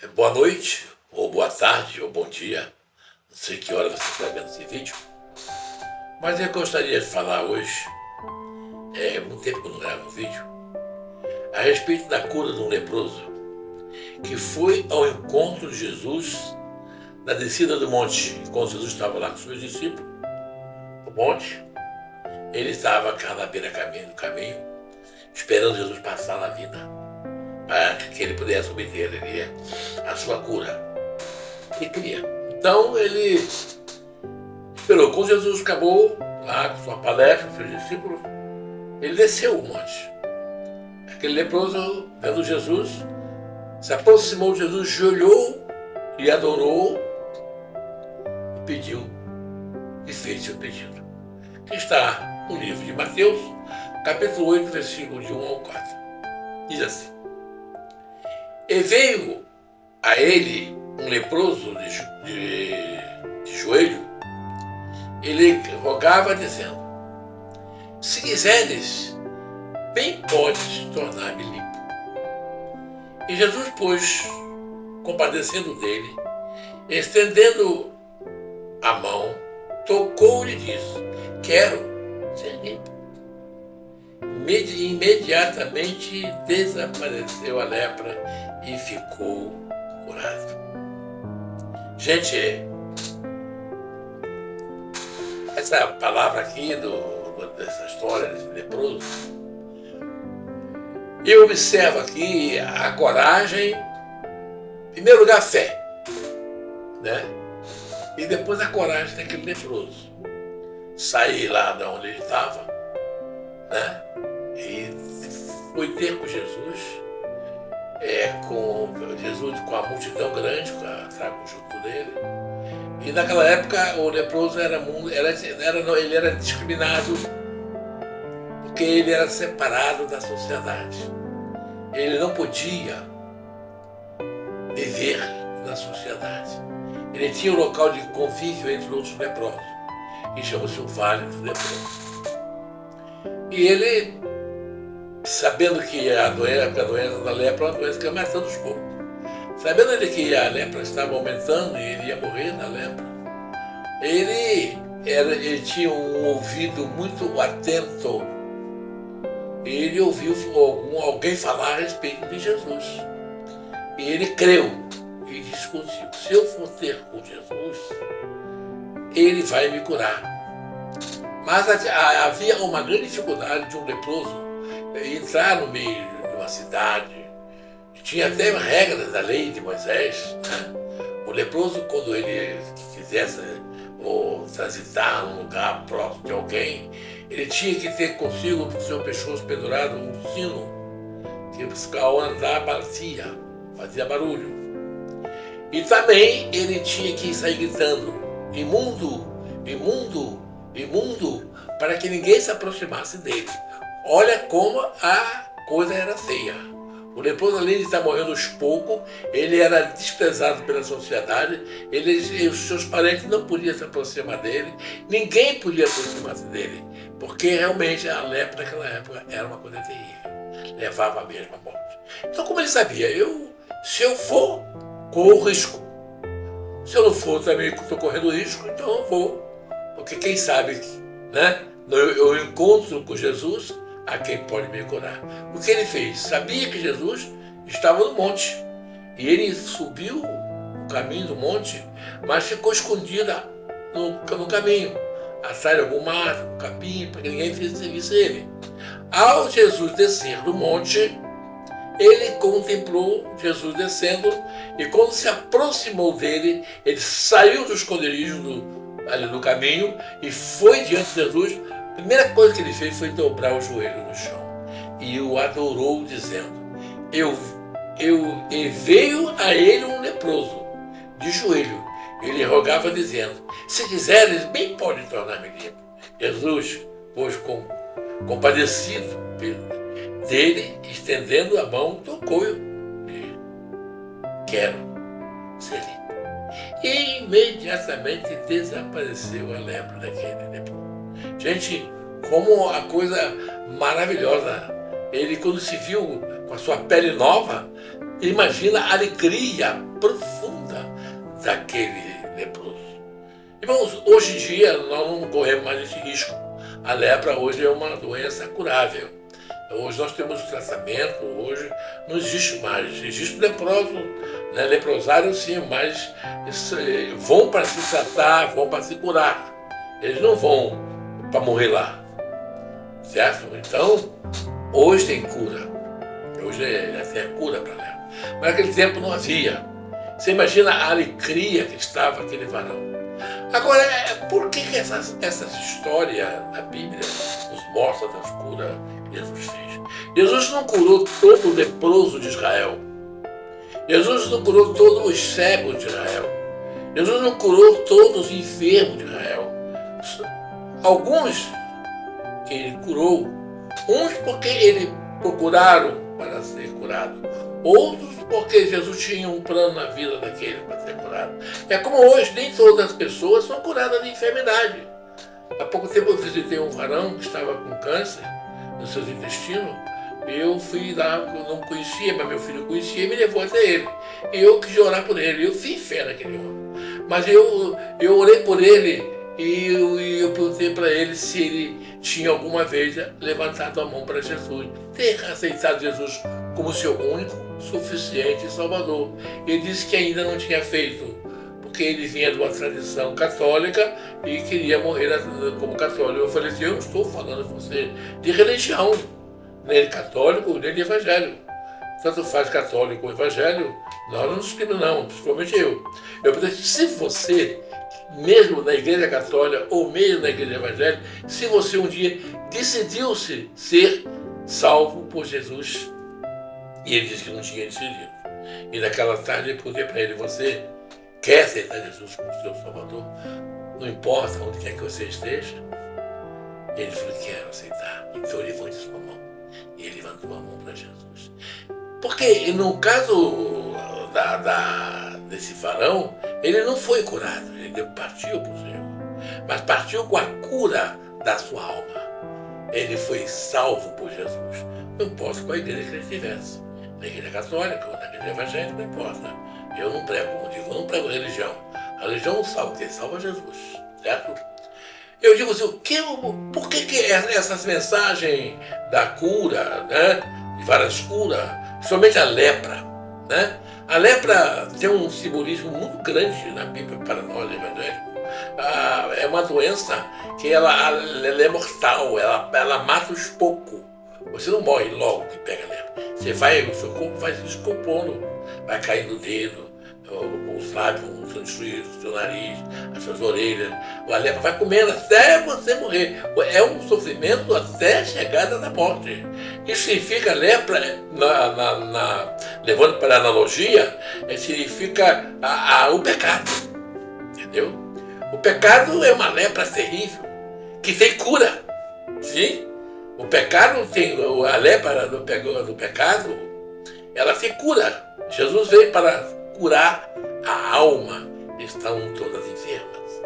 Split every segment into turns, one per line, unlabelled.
Boa noite, ou boa tarde, ou bom dia. Não sei que hora você está vendo esse vídeo. Mas eu gostaria de falar hoje, muito tempo que eu não gravo um vídeo, a respeito da cura de um leproso que foi ao encontro de Jesus na descida do monte. Quando Jesus estava lá com seus discípulos, no monte, ele estava cá na beira do caminho, esperando Jesus passar na vida, para que ele pudesse obter a sua cura. Ele queria. Então ele esperou. Quando Jesus acabou lá com sua palestra, com seus discípulos, ele desceu o monte. Aquele leproso, vendo Jesus, se aproximou de Jesus, joelhou e adorou e pediu e fez seu pedido. Que está no livro de Mateus, capítulo 8, versículo de 1 ao 4. Diz assim: E veio a ele um leproso de joelho, ele rogava dizendo: Se quiseres, bem podes tornar-me limpo. E Jesus, pois, compadecendo dele, estendendo a mão, tocou-lhe e disse: Quero ser limpo. Imediatamente desapareceu a lepra e ficou curado. Gente, essa palavra aqui dessa história desse leproso, eu observo aqui a coragem, em primeiro lugar a fé, né? E depois a coragem daquele leproso. Sair lá de onde ele estava, né? E foi ter com Jesus, com a multidão grande, junto dele. E naquela época o leproso ele era discriminado, porque ele era separado da sociedade. Ele não podia viver na sociedade. Ele tinha um local de convívio entre outros leprosos, que chama-se o Vale dos Leprosos. E ele, sabendo que a doença da lepra é uma doença que ia matando os poucos, sabendo ele que a lepra estava aumentando e ele ia morrer na lepra, ele tinha um ouvido muito atento. Ele ouviu alguém falar a respeito de Jesus. E ele creu e disse consigo: se eu for ter com Jesus, ele vai me curar. Mas havia uma grande dificuldade de um leproso entrar no meio de uma cidade. Tinha até regras da lei de Moisés, né? O leproso, quando ele quisesse transitar num lugar próximo de alguém, ele tinha que ter consigo no seu pescoço pendurado um sino, que ao andar batia, fazia barulho. E também ele tinha que sair gritando: imundo, imundo, imundo, para que ninguém se aproximasse dele. Olha como a coisa era feia. O leproso, além de estar morrendo aos poucos, ele era desprezado pela sociedade, os seus parentes não podiam se aproximar dele, ninguém podia aproximar-se dele, porque realmente a lepra naquela época era uma coisa terrível, levava a mesma morte. Então, como ele sabia, se eu for, corro risco. Se eu não for, também estou correndo risco, então eu vou. Porque quem sabe, né? Eu encontro com Jesus a quem pode me curar. O que ele fez? Sabia que Jesus estava no monte. E ele subiu o caminho do monte, mas ficou escondida no caminho, atrás de algum mato, um capim, para que ninguém visse ele. Ao Jesus descer do monte, ele contemplou Jesus descendo, e quando se aproximou dele, ele saiu do esconderijo ali no caminho e foi diante de Jesus. A primeira coisa que ele fez foi dobrar o joelho no chão e o adorou, dizendo: e veio a ele um leproso de joelho. Ele rogava dizendo: se quiseres, bem pode tornar-me limpo. Jesus, pois compadecido dele, estendendo a mão, tocou-o: quero ser limpo. E imediatamente desapareceu a lepra daquele leproso. Gente, como a coisa maravilhosa. Ele, quando se viu com a sua pele nova, Imagina a alegria profunda daquele leproso. Irmãos, hoje em dia nós não corremos mais esse risco. A lepra hoje é uma doença curável. Hoje nós temos tratamento, hoje não existe mais. Existe leproso, né? Leprosário sim, mas vão para se tratar, vão para se curar. Eles não vão para morrer lá. Certo? Então, hoje tem cura. Hoje tem a cura para lepra. Mas naquele tempo não havia. Você imagina a alegria que estava aquele varão. Agora, por que essa história da Bíblia nos mostra das curas que Jesus fez? Jesus não curou todo o leproso de Israel. Jesus não curou todos os cegos de Israel. Jesus não curou todos os enfermos de Israel. Alguns que ele curou, uns porque ele procuraram para ser curado, outros porque Jesus tinha um plano na vida daquele para ser curado. É como hoje, nem todas as pessoas são curadas de enfermidade. Há pouco tempo eu visitei um varão que estava com câncer nos seus intestinos. Eu fui lá, eu não conhecia, mas meu filho conhecia e me levou até ele. E eu quis orar por ele, eu fiz fé naquele homem. Mas eu orei por ele e eu perguntei para ele se ele tinha alguma vez levantado a mão para Jesus, ter aceitado Jesus como seu único, suficiente Salvador. Ele disse que ainda não tinha feito, porque ele vinha de uma tradição católica e queria morrer como católico. Eu falei assim, eu não estou falando com você de religião, nem de católico, nem de evangelho. Tanto faz católico ou evangelho, nós não discriminamos, principalmente eu. Eu falei, se você, mesmo na igreja católica ou mesmo na igreja evangélica, se você um dia decidiu-se ser salvo por Jesus, e ele disse que não tinha decidido, e naquela tarde eu perguntei para ele, você quer aceitar Jesus como seu Salvador? Não importa onde quer que você esteja? Ele falou, quero aceitar. Então ele levantou sua mão, e ele levantou a mão para Jesus. Porque no caso desse varão, ele não foi curado, ele partiu para o Senhor, mas partiu com a cura da sua alma. Ele foi salvo por Jesus. Não importa qual igreja que ele estivesse, na igreja católica ou na igreja evangélica, não importa. Eu não prego, como digo, eu não prego religião. A religião não salva, quem salva é Jesus, certo? Eu digo assim, por que essas mensagens da cura, né, de várias curas, somente a lepra, né? A lepra tem um simbolismo muito grande na Bíblia para nós evangélicos. É uma doença que ela é mortal, ela mata os poucos. Você não morre logo que pega a lepra. O seu corpo vai se descompondo, vai cair no dedo, os lábios vão se destruir, o seu nariz, as suas orelhas. A lepra vai comendo até você morrer. É um sofrimento até a chegada da morte. Isso significa lepra, levando para a analogia, significa o pecado. Entendeu? O pecado é uma lepra terrível, que tem cura. Sim? O pecado tem, a lepra do pecado, ela tem cura. Jesus veio para curar a alma, estão todas enfermas.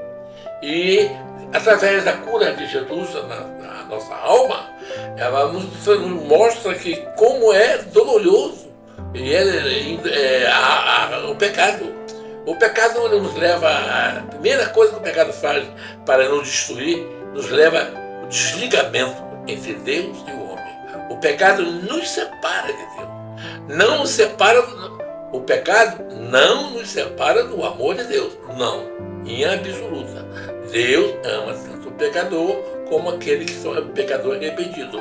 E através da cura de Jesus na nossa alma, ela nos mostra que como é doloroso o pecado. O pecado nos leva, a primeira coisa que o pecado faz para nos destruir, nos leva ao desligamento entre Deus e o homem. O pecado nos separa de Deus. Não nos separa, o pecado não nos separa do amor de Deus. Não, em absoluta. Deus ama tanto o pecador como aquele que é pecador arrependido.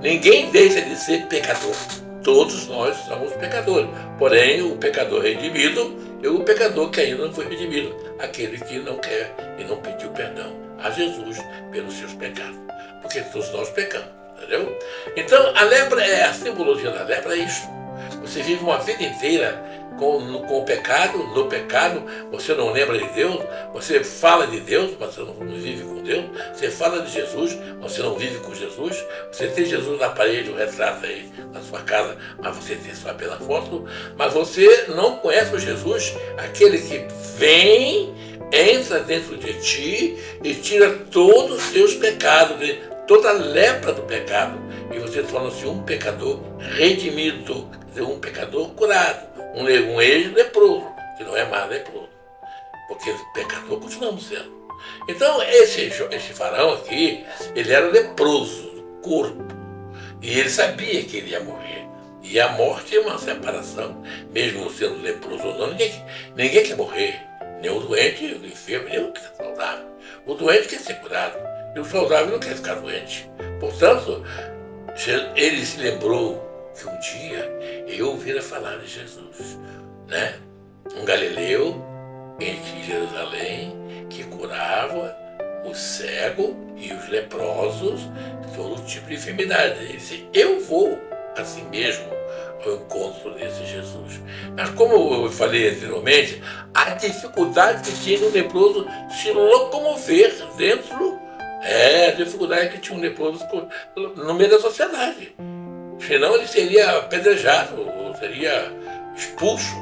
Ninguém deixa de ser pecador. Todos nós somos pecadores. Porém, o pecador redimido e o pecador que ainda não foi redimido. Aquele que não quer e não pediu perdão a Jesus pelos seus pecados. Porque todos nós pecamos, entendeu? Então, a lepra, a simbologia da lepra é isso. Você vive uma vida inteira com o pecado, no pecado, você não lembra de Deus, você fala de Deus, mas você não vive com Deus, você fala de Jesus, mas você não vive com Jesus, você tem Jesus na parede, o retrato aí na sua casa, mas você tem só pela foto, mas você não conhece o Jesus, aquele que vem, entra dentro de ti e tira todos os seus pecados, toda a lepra do pecado, e você torna-se um pecador redimido, quer dizer, um pecador curado, um ex-leproso, que não é mais leproso, porque pecador continuamos sendo. Então, esse faraó aqui, ele era leproso do corpo, e ele sabia que ele ia morrer. E a morte é uma separação, mesmo sendo leproso ou não, ninguém quer morrer. Nem o doente, o enfermo, nem o que está saudável. O doente quer ser curado, e o saudável não quer ficar doente. Portanto, ele se lembrou que um dia eu ouvira falar de Jesus, né? Um galileu em Jerusalém que curava o cego e os leprosos, todo tipo de enfermidade. Ele disse, eu vou assim mesmo ao encontro desse Jesus. Mas como eu falei anteriormente, a dificuldade que tinha um leproso se locomover dentro, a dificuldade que tinha um leproso no meio da sociedade. Senão ele seria apedrejado, ou seria expulso.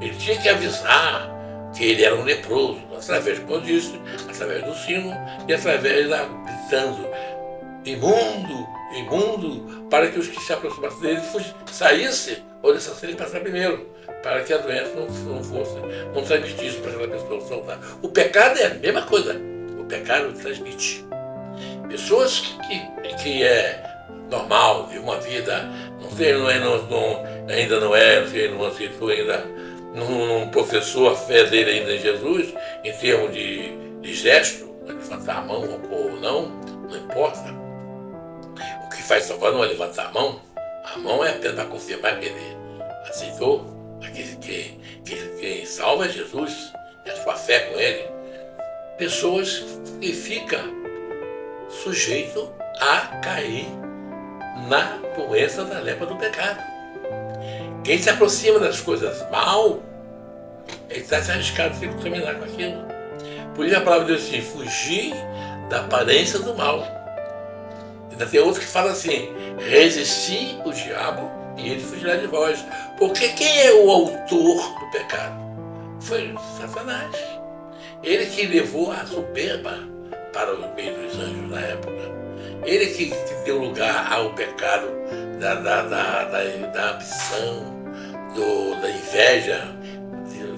Ele tinha que avisar que ele era um leproso, através, como eu disse, através do sino e através da gritando, imundo, imundo, para que os que se aproximassem dele saíssem ou deixassem ele passar primeiro, para que a doença não transmitisse para aquela pessoa saudável. O pecado é a mesma coisa, o pecado transmite. Pessoas que é normal, de uma vida, ainda não aceitou ainda, não professou a fé dele ainda em Jesus, em termos de gesto, levantar a mão ou não importa. O que faz salvar não é levantar a mão é apenas para confirmar que ele aceitou, quem salva é Jesus, é a sua fé com ele. Pessoas que ficam sujeitas a cair na doença da lepra do pecado. Quem se aproxima das coisas mal, ele está se arriscado a se contaminar com aquilo. Por isso a palavra diz assim, fugir da aparência do mal. Ainda tem outro que fala assim, resistir o diabo e ele fugirá de vós. Porque quem é o autor do pecado? Foi Satanás. Ele que levou a soberba para o meio dos anjos na época. Ele que deu lugar ao pecado da ambição, da inveja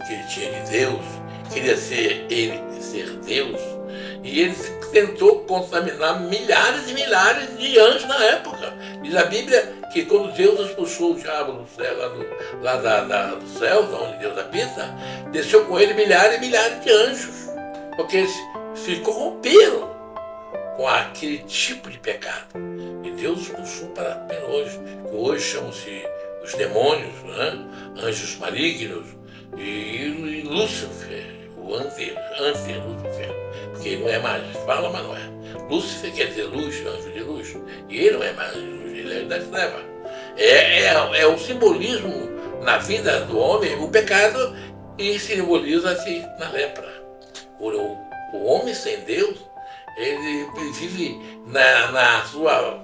que ele tinha de Deus, queria ser Deus, e ele tentou contaminar milhares e milhares de anjos na época. Diz a Bíblia que quando Deus expulsou o diabo do céu, do céu, onde Deus habita, desceu com ele milhares e milhares de anjos, porque eles se corromperam com aquele tipo de pecado. E Deus expulsou para bem hoje, que hoje chamam-se os demônios, né? Anjos malignos, e Lúcifer, o anti-Lúcifer, porque ele não é mais, fala, mas não é. Lúcifer quer dizer luz, anjo de luz, e ele não é mais luz, ele é das trevas. É o simbolismo na vida do homem, o pecado, e simboliza-se na lepra. O homem sem Deus, ele vive na sua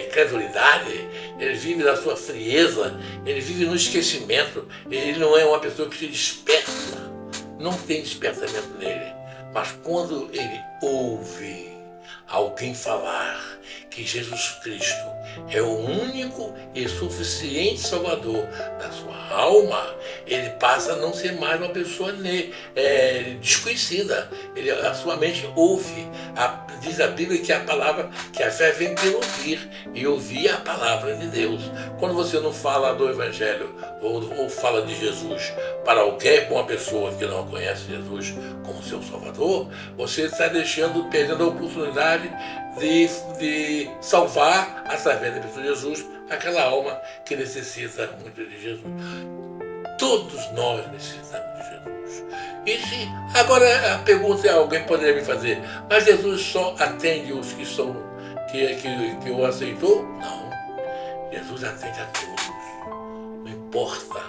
incredulidade, ele vive na sua frieza, ele vive no esquecimento, ele não é uma pessoa que se desperta, não tem despertamento nele. Mas quando ele ouve alguém falar que Jesus Cristo é o único e suficiente Salvador da sua alma, ele passa a não ser mais uma pessoa desconhecida. A sua mente ouve. Diz a Bíblia que a fé vem pelo ouvir, e ouvir a palavra de Deus. Quando você não fala do Evangelho ou fala de Jesus para alguém, com uma pessoa que não conhece Jesus como seu Salvador, você está perdendo a oportunidade de salvar, através da pessoa de Jesus, aquela alma que necessita muito de Jesus. Todos nós necessitamos de Jesus. Agora a pergunta alguém poderia me fazer, mas Jesus só atende os que o aceitou? Não. Jesus atende a todos. Não importa.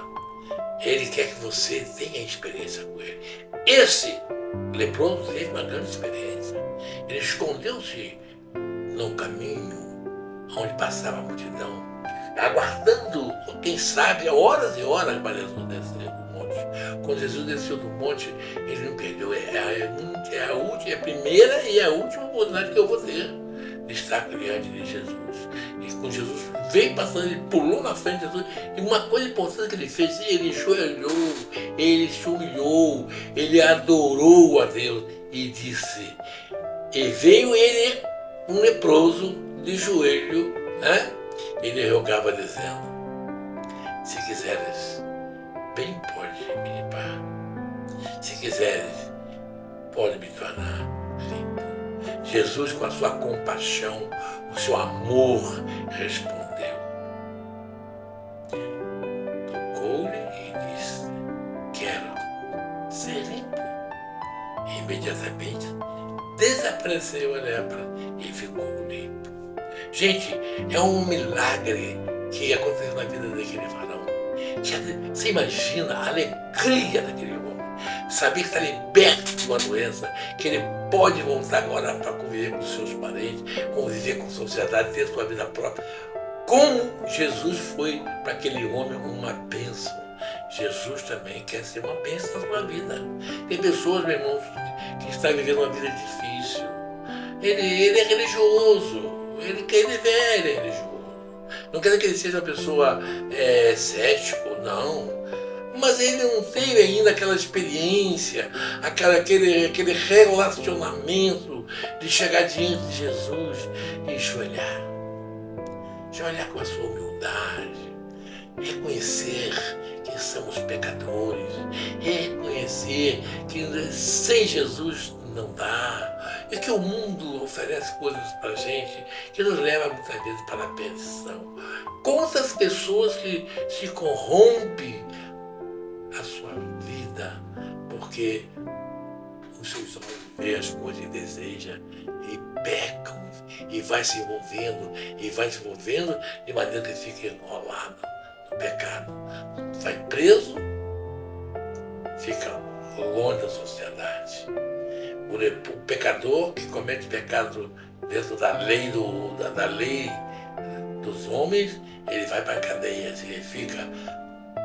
Ele quer que você tenha experiência com ele. Esse leproso teve uma grande experiência. Ele escondeu-se no caminho onde passava a multidão, aguardando, quem sabe, horas e horas para Jesus descer do monte. Quando Jesus desceu do monte, ele não perdeu. É a primeira e a última oportunidade que eu vou ter destaque diante de Jesus. E quando Jesus veio passando, ele pulou na frente de Jesus. E uma coisa importante que ele fez, ele joelhou, ele se humilhou, ele adorou a Deus e disse. E veio ele, um leproso, de joelho, né? Ele rogava dizendo: se quiseres, bem pode me limpar. Se quiseres, pode me tornar limpo. Jesus, com a sua compaixão, o seu amor, respondeu. Tocou-lhe e disse: quero ser limpo. E imediatamente desapareceu a lepra e ficou limpo. Gente, é um milagre que aconteceu na vida daquele varão. Você imagina a alegria daquele homem, saber que está liberto de uma doença, que ele pode voltar agora para conviver com seus parentes, conviver com a sociedade, ter sua vida própria. Como Jesus foi para aquele homem uma bênção. Jesus também quer ser uma bênção na sua vida. Tem pessoas, meu irmão, que estão vivendo uma vida difícil. Ele é religioso, ele é religioso. Não quer dizer que ele seja uma pessoa cético, não. Mas ele não teve ainda aquela experiência, aquele relacionamento de chegar diante de Jesus e joelhar. Joelhar com a sua humildade, reconhecer que somos pecadores, reconhecer que sem Jesus não dá, e que o mundo oferece coisas para a gente que nos leva muitas vezes para a perdição. Quantas pessoas que se corrompem a sua vida porque os seus olhos veem as coisas que deseja e pecam, e vai se envolvendo de maneira que fica enrolado no pecado. Vai preso, fica longe da sociedade. O pecador que comete pecado dentro da lei, da lei dos homens, ele vai para a cadeia, significa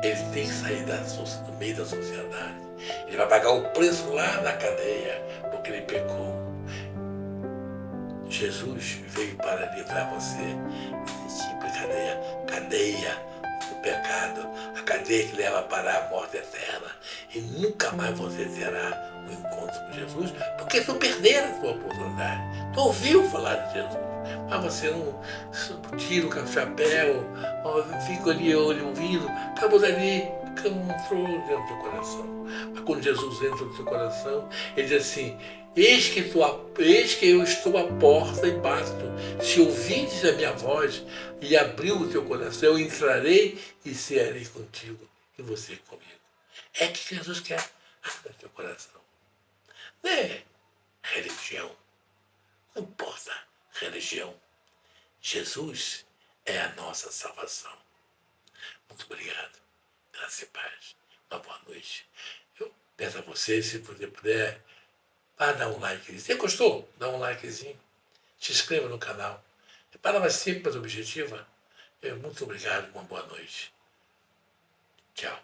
ele tem que sair do meio da sociedade. Ele vai pagar o preço lá na cadeia, porque ele pecou. Jesus veio para livrar você desse tipo de cadeia do pecado, a cadeia que leva para a morte eterna. E nunca mais você terá um encontro com Jesus, porque tu perderam a sua oportunidade. Tu ouviu falar de Jesus, mas você não tira o chapéu, fica ali ouvindo, acabou dali, não entrou dentro do teu coração. Mas quando Jesus entra no teu coração, ele diz assim: eis que eu estou à porta e bato. Se ouvides a minha voz e abrir o teu coração, eu entrarei e cearei contigo e você comigo. É que Jesus quer abrir o teu coração. Não é religião. Não importa religião. Jesus é a nossa salvação. Muito obrigado. Graça e paz. Uma boa noite. Eu peço a você, se você puder, vá dar um like. Você gostou? Dá um likezinho. Se inscreva no canal. É palavra simples, mas objetiva. Muito obrigado. Uma boa noite. Tchau.